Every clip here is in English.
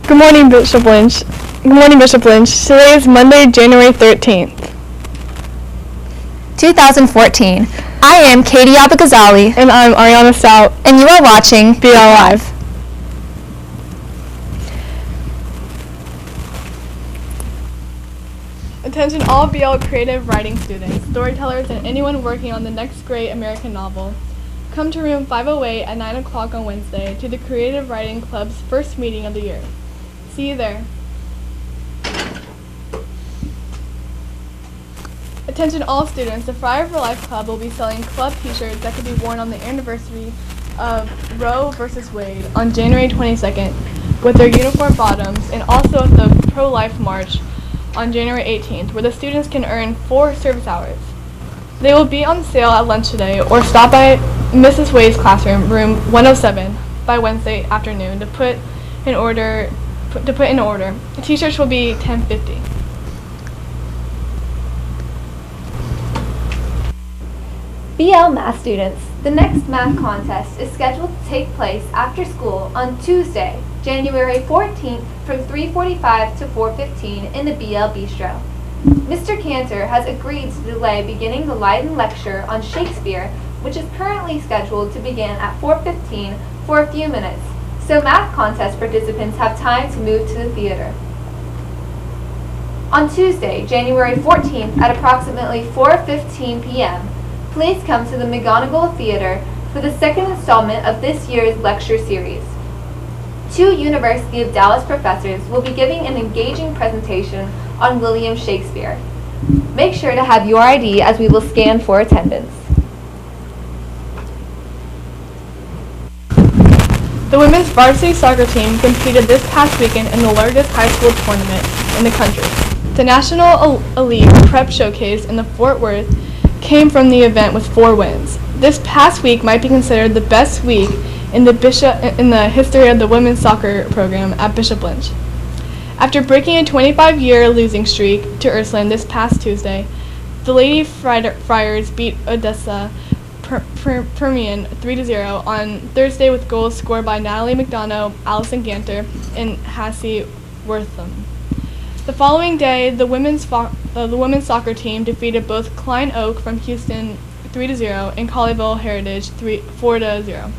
Good morning, Bishop Lynch. Good morning, Bishop Lynch. Today is Monday, January 13th. 2014. I am Katie Abagazali. And I'm Ariana Stout. And you are watching BLLive. Attention all BL creative writing students, storytellers, and anyone working on the next great American novel. Come to room 508 at 9 o'clock on Wednesday to the Creative Writing Club's first meeting of the year. See you there. Attention all students, the Friar for Life Club will be selling club t-shirts that could be worn on the anniversary of Roe vs. Wade on January 22nd with their uniform bottoms, and also at the Pro-Life March on January 18th, where the students can earn 4 service hours. They will be on sale at lunch today, or stop by Mrs. Wade's classroom, room 107, by Wednesday afternoon to put in order. The t-shirts will be $10.50. BL Math students. The next math contest is scheduled to take place after school on Tuesday, January 14th from 3:45 to 4:15 in the BL Bistro. Mr. Cantor has agreed to delay beginning the Leiden lecture on Shakespeare, which is currently scheduled to begin at 4:15 for a few minutes, so math contest participants have time to move to the theater. On Tuesday, January 14th at approximately 4:15 p.m., please come to the McGonigal Theater for the second installment of this year's lecture series. 2 University of Dallas professors will be giving an engaging presentation on William Shakespeare. Make sure to have your ID as we will scan for attendance. The women's varsity soccer team competed this past weekend in the largest high school tournament in the country. The National Elite Prep Showcase in the Fort Worth came from the event with 4 wins. This past week might be considered the best week in the history of the women's soccer program at Bishop Lynch. After breaking a 25-year losing streak to Ursuline this past Tuesday, the Lady Friars beat Odessa Permian 3-0 on Thursday with goals scored by Natalie McDonough, Allison Ganter, and Hassie Wortham. The following day, the women's soccer team defeated both Klein Oak from Houston 3-0 and Colleyville Heritage 4-0.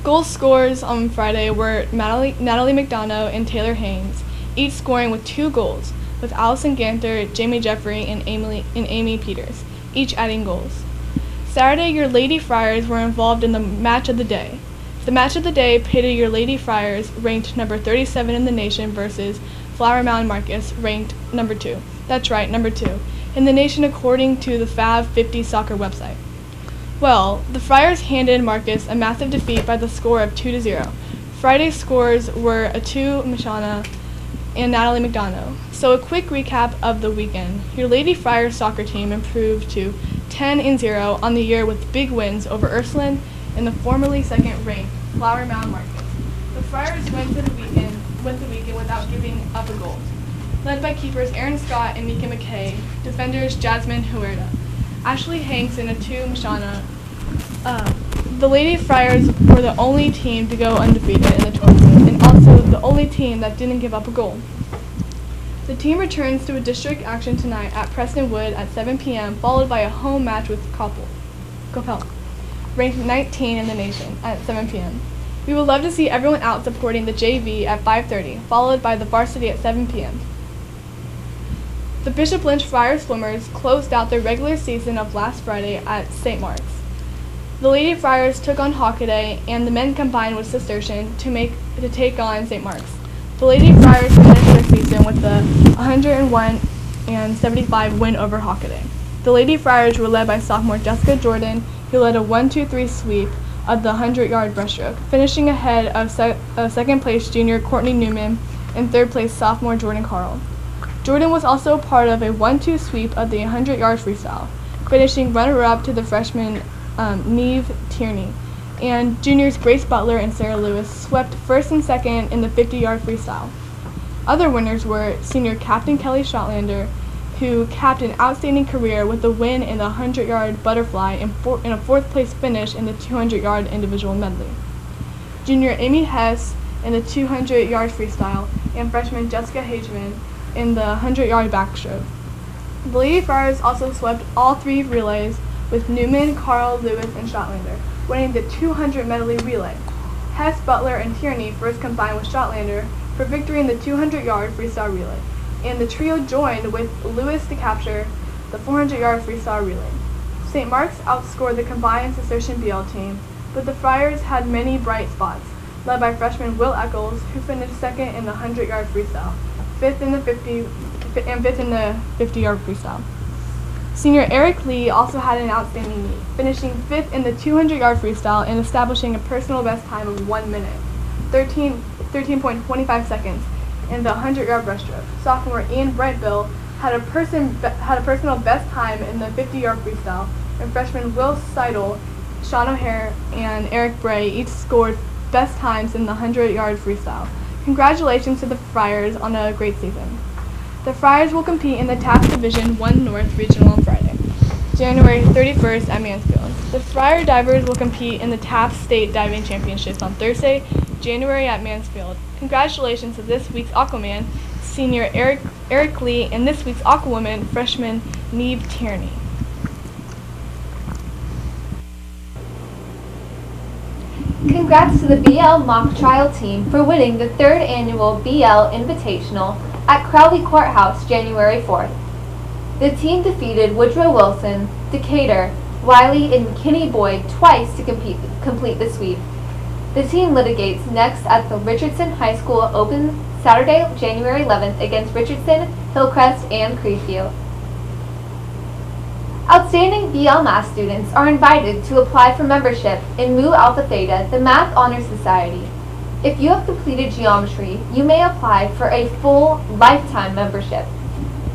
Goal scores on Friday were Natalie McDonough and Taylor Haynes, each scoring with 2 goals, with Allison Ganter, Jamie Jeffrey, and Amy Peters, each adding goals. Saturday, your Lady Friars were involved in the match of the day. The match of the day pitted your Lady Friars, ranked number 37 in the nation, versus Flower Mound Marcus, ranked number 2. That's right, number 2 in the nation according to the Fab 50 soccer website. Well, the Friars handed Marcus a massive defeat by the score of 2-0. Friday's scores were Atu Mishana and Natalie McDonough. So a quick recap of the weekend. Your Lady Friars soccer team improved to 10-0 on the year with big wins over Ursuline and the formerly second-ranked Flower Mound Marcus. The Friars went the weekend without giving up a goal, led by keepers Aaron Scott and Mika McKay, defenders Jasmine Huerta, Ashley Hanks, and Atu Mishana. The Lady Friars were the only team to go undefeated in the tournament, and also the only team that didn't give up a goal. The team returns to a district action tonight at Prestonwood at 7 p.m., followed by a home match with Coppell, ranked 19 in the nation, at 7 p.m. We would love to see everyone out supporting the JV at 5:30, followed by the varsity at 7 p.m. The Bishop Lynch Friars swimmers closed out their regular season of last Friday at St. Mark's. The Lady Friars took on Hockaday, and the men combined with Cistercian to take on St. Mark's. The Lady Friars finished their season with the 101-75 win over Hockaday. The Lady Friars were led by sophomore Jessica Jordan, who led a 1-2-3 sweep of the 100-yard breaststroke, finishing ahead of second-place junior Courtney Newman and third-place sophomore Jordan Carl. Jordan was also part of a 1-2 sweep of the 100-yard freestyle, finishing runner-up to the freshman Neve Tierney, and juniors Grace Butler and Sarah Lewis swept first and second in the 50-yard freestyle. Other winners were senior Captain Kelly Shotlander, who capped an outstanding career with a win in the 100-yard butterfly and a fourth-place finish in the 200-yard individual medley. Junior Amy Hess in the 200-yard freestyle, and freshman Jessica Hageman in the 100-yard backstroke. The Lady Friars also swept all three relays with Newman, Carl, Lewis, and Stotlander, winning the 200 medley relay. Hess, Butler, and Tierney first combined with Stotlander for victory in the 200-yard freestyle relay, and the trio joined with Lewis to capture the 400-yard freestyle relay. St. Mark's outscored the combined Cistercian BL team, but the Friars had many bright spots, led by freshman Will Eccles, who finished second in the 100-yard freestyle, fifth in the 50-yard freestyle. Senior Eric Lee also had an outstanding meet, finishing fifth in the 200-yard freestyle and establishing a personal best time of 1 minute, 13.25 seconds in the 100-yard breaststroke. Sophomore Ian Brightbill had a personal best time in the 50-yard freestyle, and freshmen Will Seidel, Sean O'Hare, and Eric Bray each scored best times in the 100-yard freestyle. Congratulations to the Friars on a great season. The Friars will compete in the TAPS Division 1 North Regional on Friday, January 31st at Mansfield. The Friar Divers will compete in the TAPS State Diving Championships on Thursday, January at Mansfield. Congratulations to this week's Aquaman, senior Eric Lee, and this week's Aquawoman, freshman Neve Tierney. Congrats to the BL mock trial team for winning the 3rd annual BL Invitational at Crowley Courthouse January 4th. The team defeated Woodrow Wilson, Decatur, Wiley, and McKinney Boyd twice to complete the sweep. The team litigates next at the Richardson High School Open Saturday, January 11th against Richardson, Hillcrest, and Creeview. Outstanding BL Math students are invited to apply for membership in Mu Alpha Theta, the Math Honor Society. If you have completed geometry, you may apply for a full lifetime membership.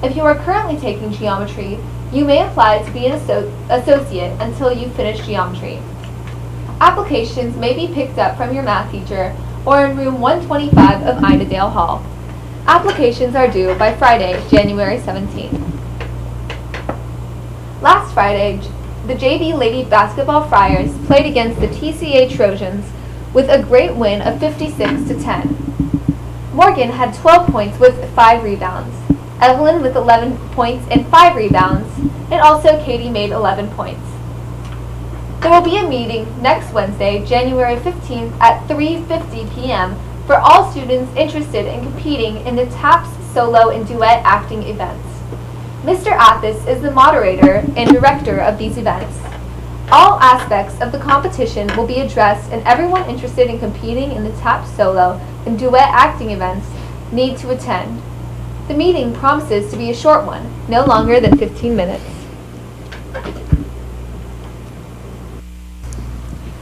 If you are currently taking geometry, you may apply to be an associate until you finish geometry. Applications may be picked up from your math teacher or in room 125 of Idadale Hall. Applications are due by Friday, January 17th. Last Friday, the JV Lady Basketball Friars played against the TCA Trojans with a great win of 56-10. Morgan had 12 points with 5 rebounds, Evelyn with 11 points and 5 rebounds, and also Katie made 11 points. There will be a meeting next Wednesday, January 15th at 3:50 p.m. for all students interested in competing in the TAPS solo and duet acting events. Mr. Athis is the moderator and director of these events. All aspects of the competition will be addressed, and everyone interested in competing in the TAPS solo and duet acting events need to attend. The meeting promises to be a short one, no longer than 15 minutes.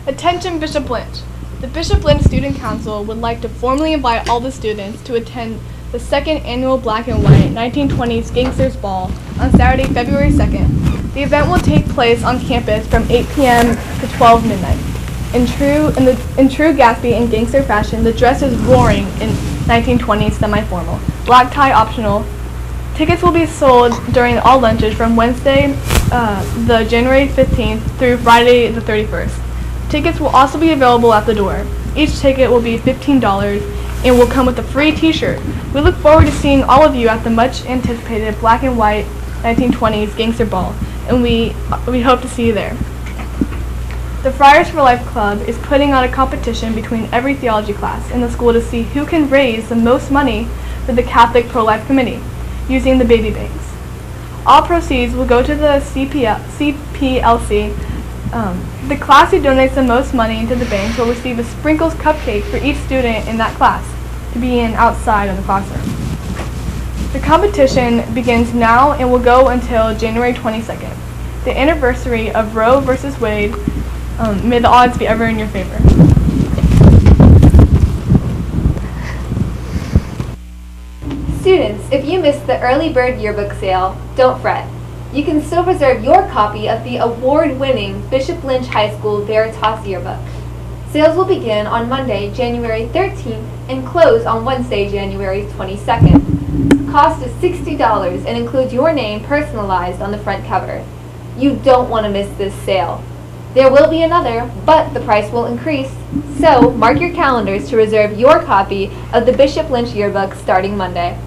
Attention Bishop Lynch. The Bishop Lynch Student Council would like to formally invite all the students to attend the 2nd annual Black and White 1920s Gangsters Ball on Saturday, February 2nd. The event will take place on campus from 8 p.m. to 12 midnight. In true Gatsby and gangster fashion, the dress is roaring in 1920s semi-formal, black tie optional. Tickets will be sold during all lunches from Wednesday, the January 15th through Friday the 31st. Tickets will also be available at the door. Each ticket will be $15 and will come with a free t-shirt. We look forward to seeing all of you at the much anticipated Black and White 1920s Gangster Ball, and we hope to see you there. The Friars for Life Club is putting on a competition between every theology class in the school to see who can raise the most money for the Catholic Pro-Life Committee using the baby banks. All proceeds will go to the CPLC. The class who donates the most money into the banks will receive a Sprinkles cupcake for each student in that class to be in outside of the classroom. The competition begins now and will go until January 22nd, the anniversary of Roe versus Wade. May the odds be ever in your favor. Students, if you missed the early bird yearbook sale, don't fret. You can still reserve your copy of the award-winning Bishop Lynch High School Veritas yearbook. Sales will begin on Monday, January 13th and close on Wednesday, January 22nd. Cost is $60 and includes your name personalized on the front cover. You don't want to miss this sale. There will be another, but the price will increase. So mark your calendars to reserve your copy of the Bishop Lynch yearbook starting Monday.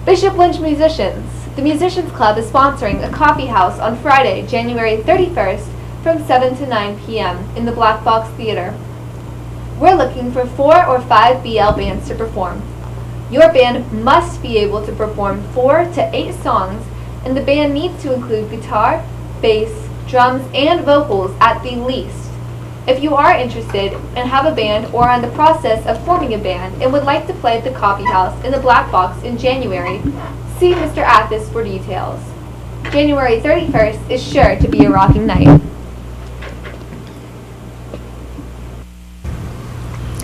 Bishop Lynch Musicians. The Musicians Club is sponsoring a coffee house on Friday, January 31st from 7 to 9 p.m. in the Black Box Theater. We're looking for 4 or 5 BL bands to perform. Your band must be able to perform 4 to 8 songs, and the band needs to include guitar, bass, drums, and vocals at the least. If you are interested and have a band or are in the process of forming a band and would like to play at the coffee house in the Black Box in January, see Mr. Athis for details. January 31st is sure to be a rocking night.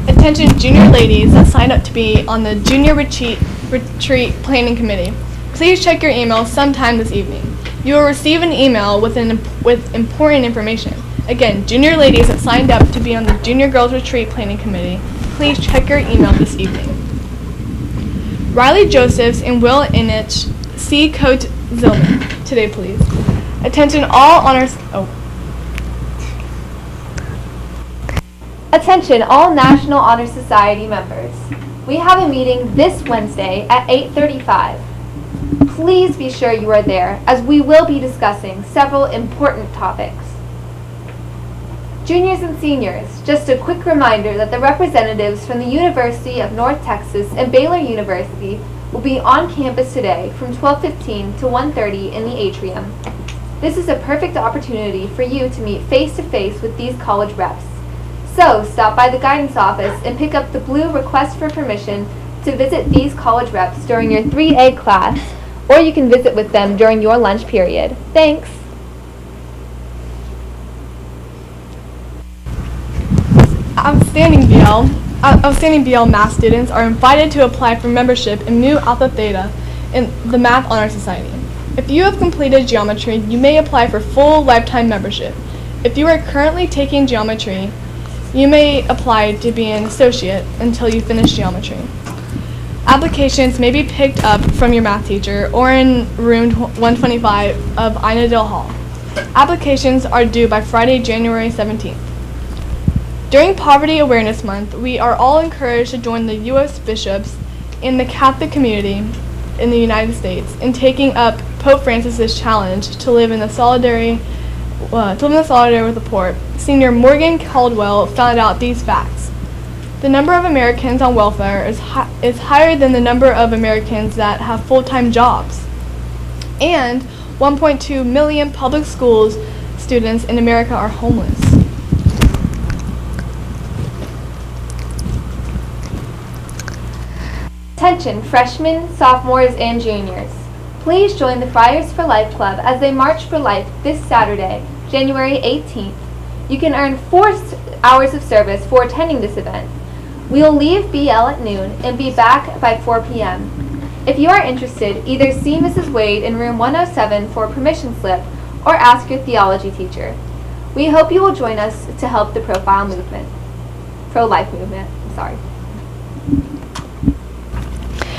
Attention junior ladies that signed up to be on the Junior Retreat Planning Committee. Please check your email sometime this evening. You will receive an email with important information. Again, junior ladies that signed up to be on the Junior Girls Retreat Planning Committee, please check your email this evening. Riley Josephs and Will Inich, C. Coat Zillman, today please. Attention all honors, Attention all National Honor Society members. We have a meeting this Wednesday at 8:35. Please be sure you are there, as we will be discussing several important topics. Juniors and seniors, just a quick reminder that the representatives from the University of North Texas and Baylor University will be on campus today from 12:15 to 1:30 in the atrium. This is a perfect opportunity for you to meet face-to-face with these college reps. So stop by the guidance office and pick up the blue request for permission to visit these college reps during your 3A class, or you can visit with them during your lunch period. Thanks. Outstanding BL math students are invited to apply for membership in Mu Alpha Theta in the Math Honor Society. If you have completed geometry, you may apply for full lifetime membership. If you are currently taking geometry, you may apply to be an associate until you finish geometry. Applications may be picked up from your math teacher or in room 125 of Inadil Hall. Applications are due by Friday, January 17th. During Poverty Awareness Month, we are all encouraged to join the U.S. bishops in the Catholic community in the United States in taking up Pope Francis's challenge to live in the solidarity with the poor. Senior Morgan Caldwell found out these facts. The number of Americans on welfare is higher than the number of Americans that have full-time jobs. And 1.2 million public schools students in America are homeless. Attention freshmen, sophomores, and juniors. Please join the Friars for Life Club as they March for Life this Saturday, January 18th. You can earn 4 hours of service for attending this event. We will leave BL at noon and be back by 4 p.m. If you are interested, either see Mrs. Wade in room 107 for a permission slip or ask your theology teacher. We hope you will join us to help the pro-life movement.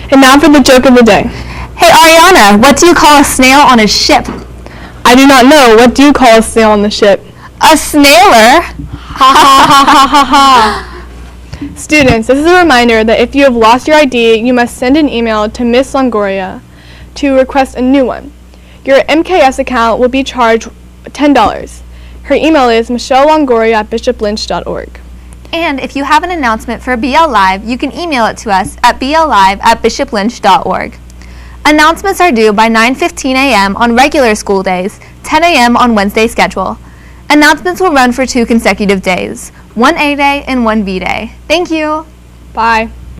And now for the joke of the day. Hey Ariana, what do you call a snail on a ship? I do not know. What do you call a snail on the ship? A snailer. Ha ha ha ha ha ha. Students, this is a reminder that if you have lost your ID, you must send an email to Miss Longoria to request a new one. Your MKS account will be charged $10. Her email is michellelongoria@bishoplynch.org. And if you have an announcement for BLLive, you can email it to us at BLLive@bishoplynch.org. Announcements are due by 9:15 a.m. on regular school days, 10 a.m. on Wednesday schedule. Announcements will run for 2 consecutive days, one A day and one B day. Thank you. Bye.